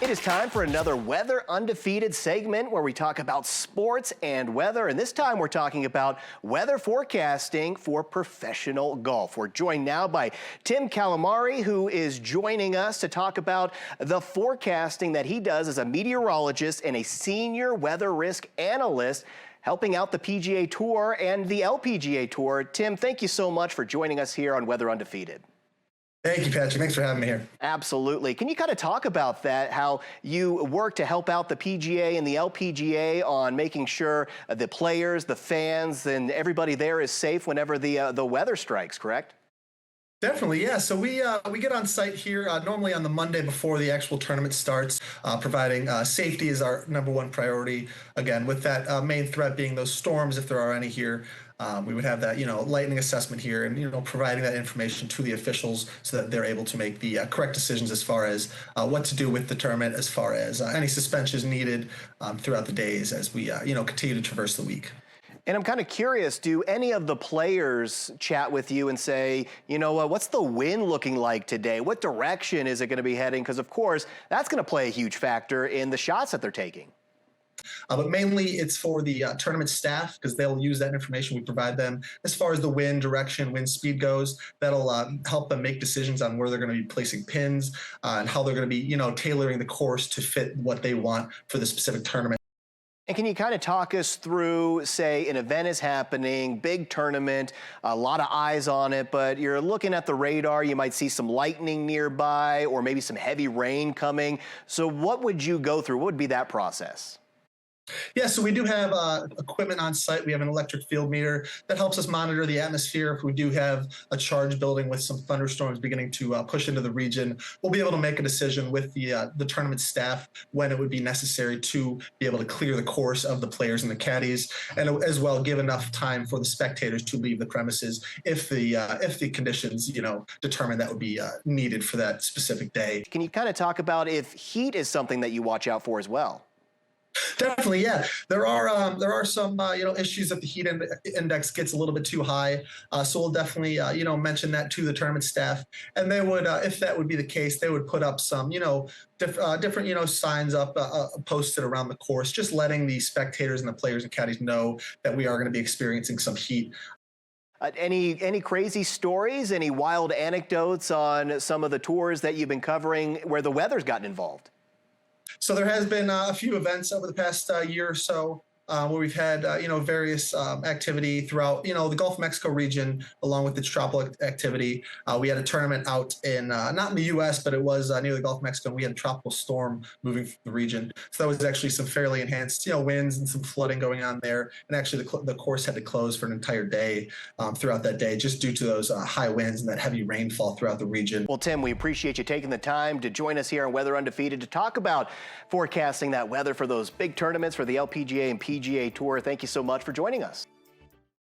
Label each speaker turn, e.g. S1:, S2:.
S1: It is time for another Weather Undefeated segment where we talk about sports and weather. And this time we're talking about weather forecasting for professional golf. We're joined now by Tim Calamari, who is joining us to talk about the forecasting that he does as a meteorologist and a senior weather risk analyst, helping out the PGA Tour and the LPGA Tour. Tim, thank you so much for joining us here on Weather Undefeated.
S2: Thank you, Patrick. Thanks for having me here.
S1: Absolutely. Can you kind of talk about that, how you work to help out the PGA and the LPGA on making sure the players, the fans, and everybody there is safe whenever the weather strikes, correct?
S2: Definitely, yeah. So we get on site here normally on the Monday before the actual tournament starts, providing safety is our #1 priority. Again, with that main threat being those storms, if there are any here. We would have that, lightning assessment here and, providing that information to the officials so that they're able to make the correct decisions as far as what to do with the tournament, as far as any suspensions needed throughout the days as we, continue to traverse the week.
S1: And I'm kind of curious, do any of the players chat with you and say, what's the wind looking like today? What direction is it going to be heading? Because, of course, that's going to play a huge factor in the shots that they're taking.
S2: But mainly it's for the tournament staff because they'll use that information we provide them. As far as the wind direction, wind speed goes, that'll help them make decisions on where they're going to be placing pins and how they're going to be, tailoring the course to fit what they want for the specific tournament.
S1: And can you kind of talk us through, say, an event is happening, big tournament, a lot of eyes on it, but you're looking at the radar, you might see some lightning nearby or maybe some heavy rain coming. So what would you go through? What would be that process?
S2: Yeah, so we do have equipment on site. We have an electric field meter that helps us monitor the atmosphere. If we do have a charge building with some thunderstorms beginning to push into the region, we'll be able to make a decision with the tournament staff when it would be necessary to be able to clear the course of the players and the caddies, and as well give enough time for the spectators to leave the premises if the conditions, determine that would be needed for that specific day.
S1: Can you kind of talk about if heat is something that you watch out for as well?
S2: Definitely, yeah. There are some issues if the heat index gets a little bit too high. So we'll definitely mention that to the tournament staff, and they would, if that would be the case, they would put up some different signs up posted around the course, just letting the spectators and the players and caddies know that we are going to be experiencing some heat.
S1: Any crazy stories, any wild anecdotes on some of the tours that you've been covering where the weather's gotten involved?
S2: So there has been a few events over the past year or so where we've had, various activity throughout, the Gulf of Mexico region, along with its tropical activity. We had a tournament out in, not in the U.S., but it was near the Gulf of Mexico. And we had a tropical storm moving through the region. So that was actually some fairly enhanced, winds and some flooding going on there. And actually the course had to close for an entire day throughout that day, just due to those high winds and that heavy rainfall throughout the region.
S1: Well, Tim, we appreciate you taking the time to join us here on Weather Undefeated to talk about forecasting that weather for those big tournaments for the LPGA and PGA Tour. Thank you so much for joining us.